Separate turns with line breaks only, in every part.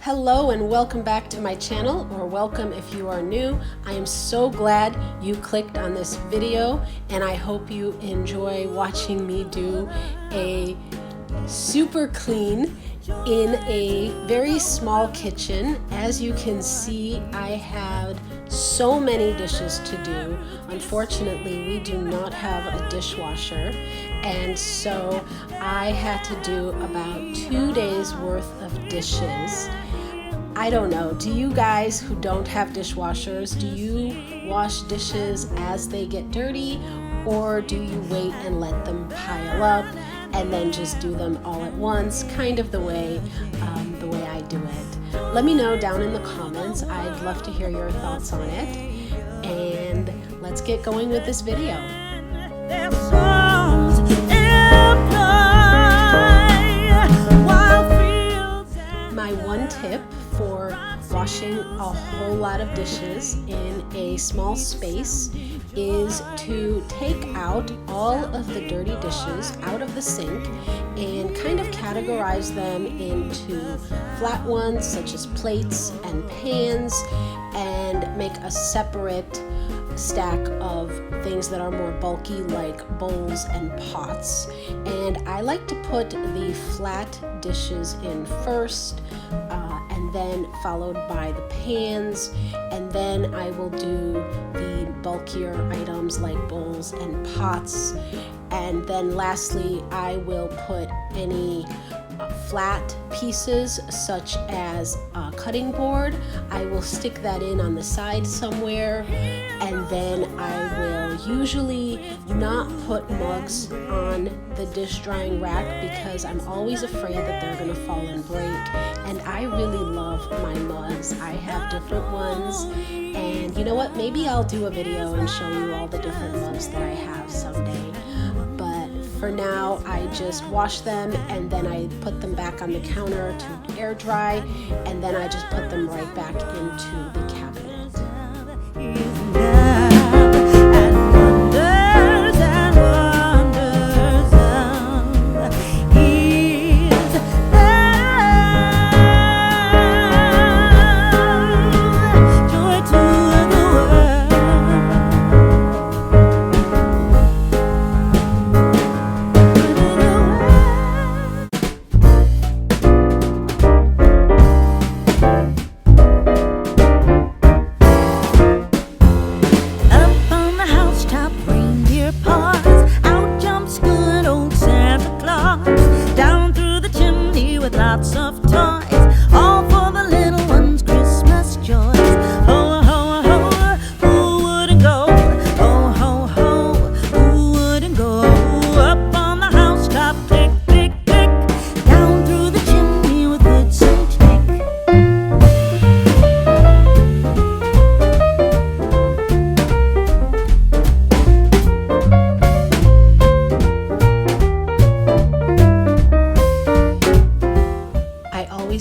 Hello and welcome back to my channel, or welcome if you are new. I am so glad you clicked on this video and I hope you enjoy watching me do a super clean in a very small kitchen. As you can see, I had so many dishes to do. Unfortunately, we do not have a dishwasher, and so I had to do about 2 days worth of dishes. I don't know, do you guys who don't have dishwashers, do you wash dishes as they get dirty, or do you wait and let them pile up and then just do them all at once, kind of the way I do it? Let me know down in the comments. I'd love to hear your thoughts on it, and let's get going with this video. My one tip for washing a whole lot of dishes in a small space is to take out all of the dirty dishes out of the sink and kind of categorize them into flat ones such as plates and pans, and make a separate stack of things that are more bulky like bowls and pots. And I like to put the flat dishes in first, and then followed by the pans, and then I will do the bulkier items like bowls and pots, and then lastly I will put any flat pieces such as a cutting board. I will stick that in on the side somewhere, and then I will usually not put mugs on the dish drying rack because I'm always afraid that they're gonna fall and break, and I really love my mugs. I have different ones, and you know what, maybe I'll do a video and show you all the different mugs that I have someday. But for now, I just wash them and then I put them back on the counter to air dry, and then I just put them right back into the cabinet.
Lots of toys, all for the little ones' Christmas joys. Ho, ho, ho, who wouldn't go? Ho, ho, ho, who wouldn't go? Up on the housetop, click, click, click, down through the chimney with good Saint Nick.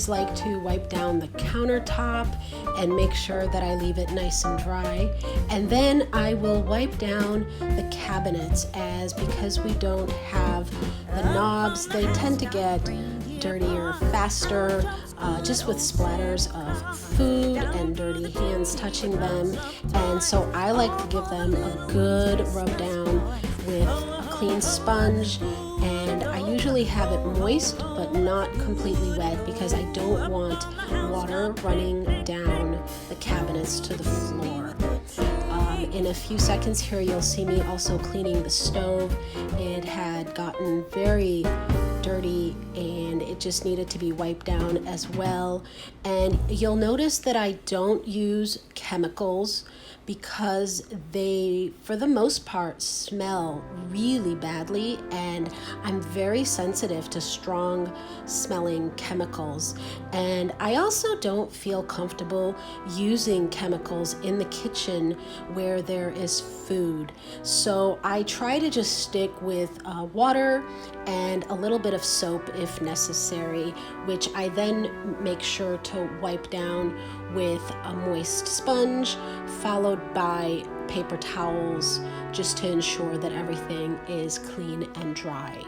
Like to wipe down the countertop and make sure that I leave it nice and dry, and then I will wipe down the cabinets, as because we don't have the knobs, they tend to get dirtier faster, just with splatters of food and dirty hands touching them. And so I like to give them a good rub down with a clean sponge, and I usually have it moist but not completely wet because I don't want water running down the cabinets to the floor. In a few seconds here you'll see me also cleaning the stove. It had gotten very dirty and it just needed to be wiped down as well. And you'll notice that I don't use chemicals because they, for the most part, smell really badly, and I'm very sensitive to strong smelling chemicals. And I also don't feel comfortable using chemicals in the kitchen where there is food. So I try to just stick with water and a little bit of soap if necessary, which I then make sure to wipe down with a moist sponge, followed by paper towels, just to ensure that everything is clean and dry.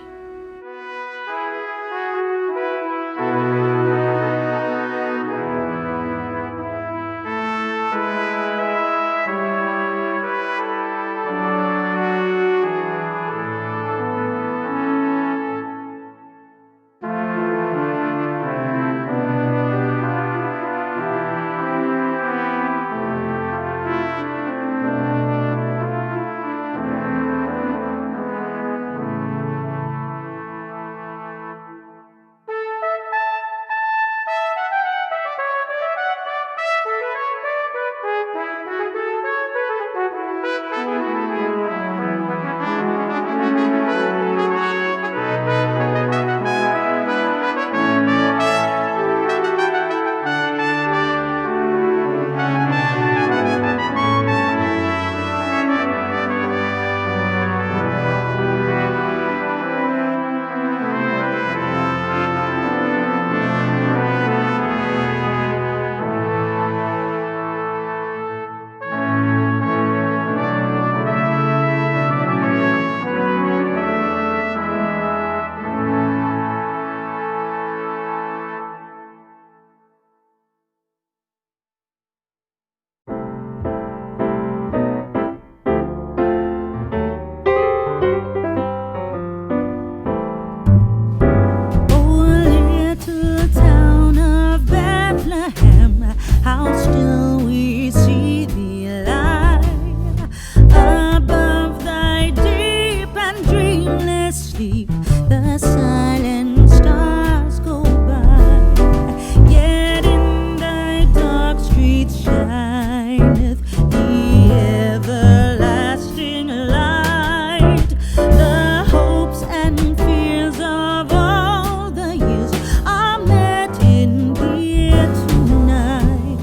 great shineth the everlasting light. The hopes and fears of all the years are met in here tonight.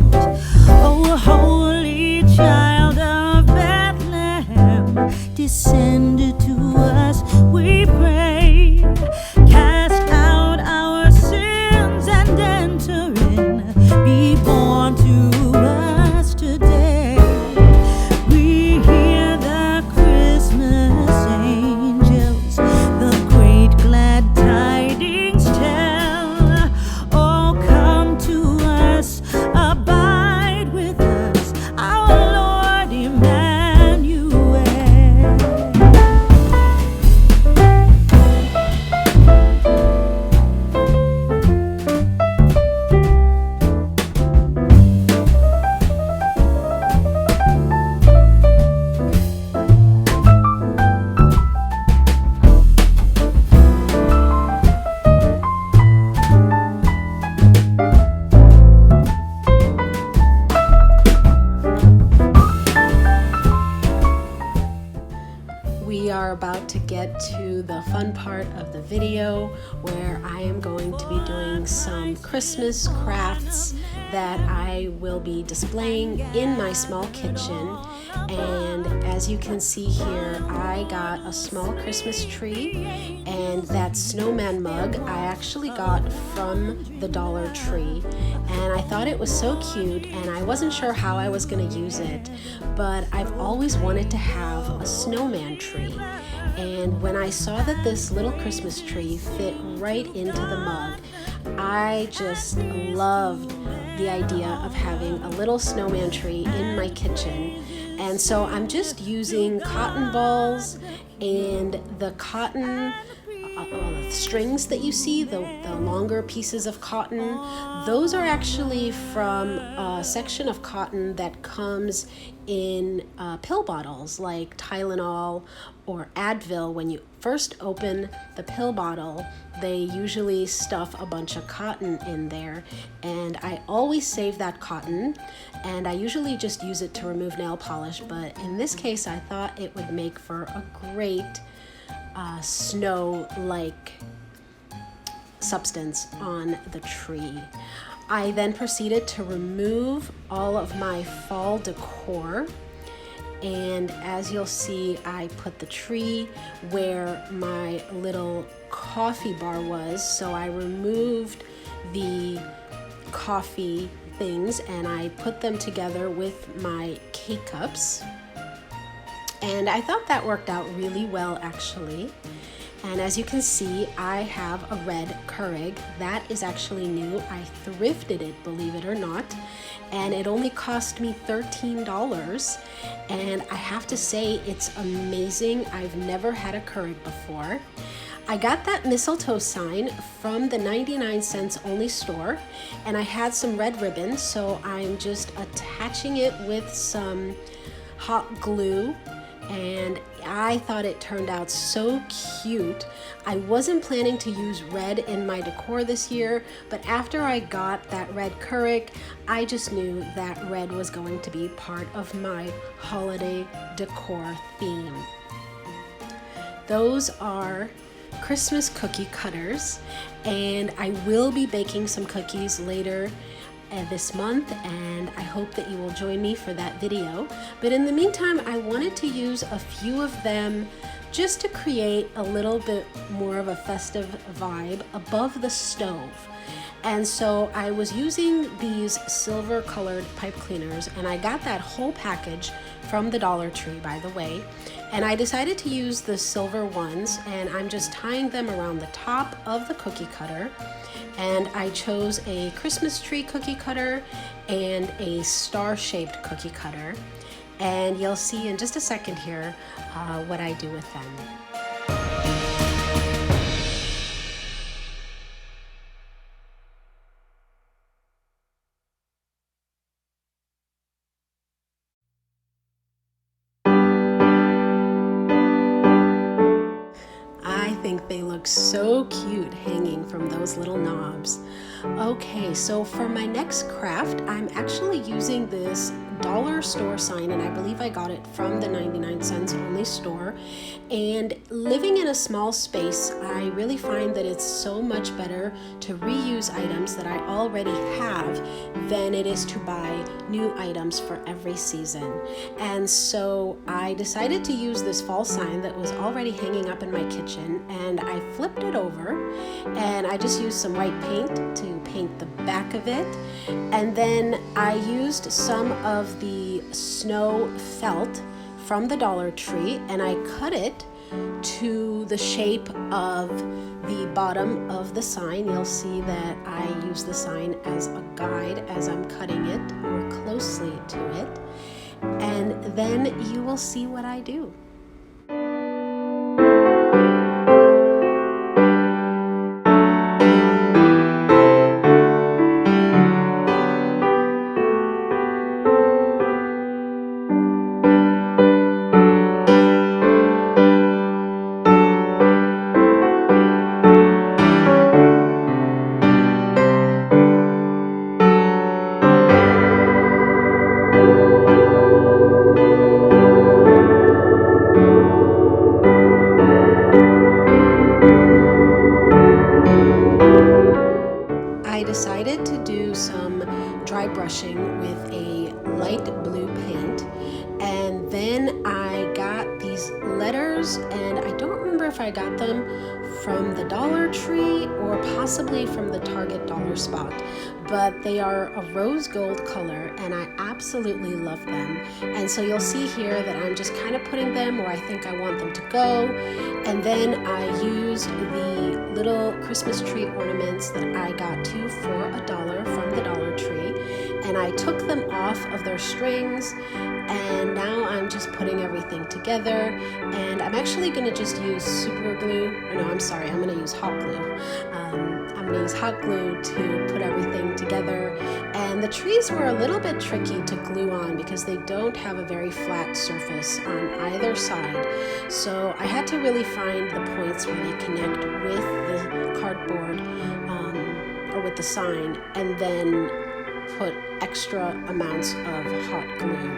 Oh, holy child of Bethlehem, descend to us, we pray. Cast out our sins and enter in. Be born to us today. We hear the Christmas angels, the great glad tidings tell. Oh, come to us, abide with us, our Lord Emmanuel.
We are about to get to the fun part of the video where I am going to be doing some Christmas crafts that I will be displaying in my small kitchen. And as you can see here, I got a small Christmas tree, and that snowman mug I actually got from the Dollar Tree, and I thought it was so cute, and I wasn't sure how I was going to use it, but I've always wanted to have a snowman tree. And when I saw that this little Christmas tree fit right into the mug, I just loved the idea of having a little snowman tree in my kitchen. And so I'm just using cotton balls and the cotton strings that you see, the longer pieces of cotton. Those are actually from a section of cotton that comes in pill bottles like Tylenol or Advil. When you first open the pill bottle, they usually stuff a bunch of cotton in there, and I always save that cotton, and I usually just use it to remove nail polish, but in this case I thought it would make for a great snow-like substance on the tree. I then proceeded to remove all of my fall decor, and as you'll see, I put the tree where my little coffee bar was, so I removed the coffee things and I put them together with my K-cups. And I thought that worked out really well, actually. And as you can see, I have a red Keurig. That is actually new. I thrifted it, believe it or not. And it only cost me $13. And I have to say, it's amazing. I've never had a Keurig before. I got that mistletoe sign from the 99 cents only store, and I had some red ribbon, so I'm just attaching it with some hot glue, and I thought it turned out so cute. I wasn't planning to use red in my decor this year, but after I got that red Keurig, I just knew that red was going to be part of my holiday decor theme. Those are Christmas cookie cutters, and I will be baking some cookies later this month, and I hope that you will join me for that video. But in the meantime, I wanted to use a few of them just to create a little bit more of a festive vibe above the stove. And so I was using these silver colored pipe cleaners, and I got that whole package from the Dollar Tree, by the way. And I decided to use the silver ones, and I'm just tying them around the top of the cookie cutter. And I chose a Christmas tree cookie cutter and a star-shaped cookie cutter. And you'll see in just a second here what I do with them. I think they look looks so cute hanging from those little knobs. Okay, so for my next craft, I'm actually using this dollar store sign, and I believe I got it from the 99 cents only store. And living in a small space, I really find that it's so much better to reuse items that I already have than it is to buy new items for every season. And so I decided to use this fall sign that was already hanging up in my kitchen, and I flipped it over and I just used some white paint to paint the back of it. And then I used some of the snow felt from the Dollar Tree and I cut it to the shape of the bottom of the sign. You'll see that I use the sign as a guide as I'm cutting it more closely to it. And then you will see what I do. I decided to do some dry brushing with a light blue paint, and then I got these letters, and I don't remember if I got them from the Dollar Tree or possibly from the Target dollar spot, but they are a rose gold color and I absolutely love them. And so you'll see here that I'm just kind of putting them where I think I want them to go, and then I used the little Christmas tree ornaments that I got for $1 from the Dollar Tree, and I took them off of their strings, and now I'm just putting everything together. And I'm actually going to just use super glue, or no, I'm sorry, I'm going to use hot glue. I'm going to use hot glue to put everything together. And the trees were a little bit tricky to glue on because they don't have a very flat surface on either side. So I had to really find the points where they connect with the cardboard or with the sign, and then put extra amounts of hot glue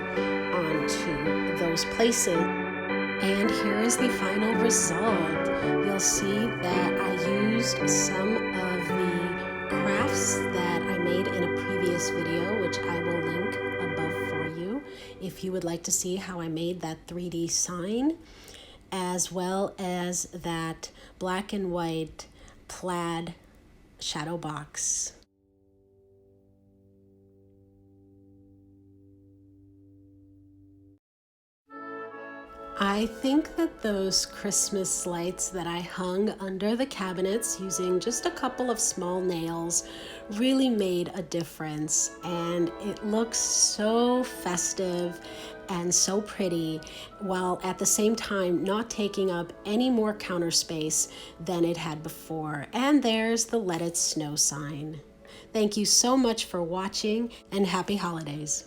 onto those places. And here is the final result. You'll see that I used some of the crafts that I made in a previous video, which I will link above for you if you would like to see how I made that 3D sign, as well as that black and white plaid shadow box. I think that those Christmas lights that I hung under the cabinets using just a couple of small nails really made a difference, and it looks so festive and so pretty, while at the same time not taking up any more counter space than it had before. And there's the Let It Snow sign. Thank you so much for watching, and happy holidays.